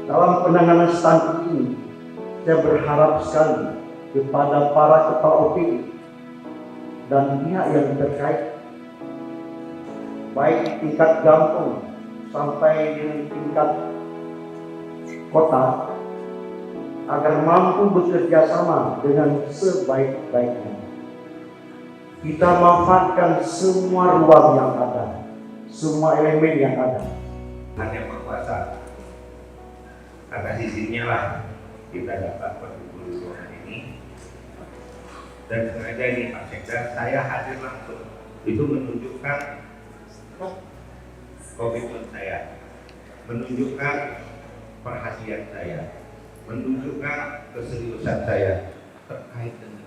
Dalam penanganan stunting ini, saya berharap sekali kepada para kepala OPD dan pihak yang terkait, baik tingkat kampung sampai dengan tingkat kota, agar mampu bekerja sama dengan sebaik-baiknya. Kita manfaatkan semua ruang yang ada, semua elemen yang ada. Hanya perkuasa. Atas izinnya lah kita dapat berkumpul di ruangan ini. Dan sengaja ini Pak Sekda, saya hadir langsung. Itu menunjukkan komitmen saya, menunjukkan perhatian saya, menunjukkan keseriusan saya terkait dengan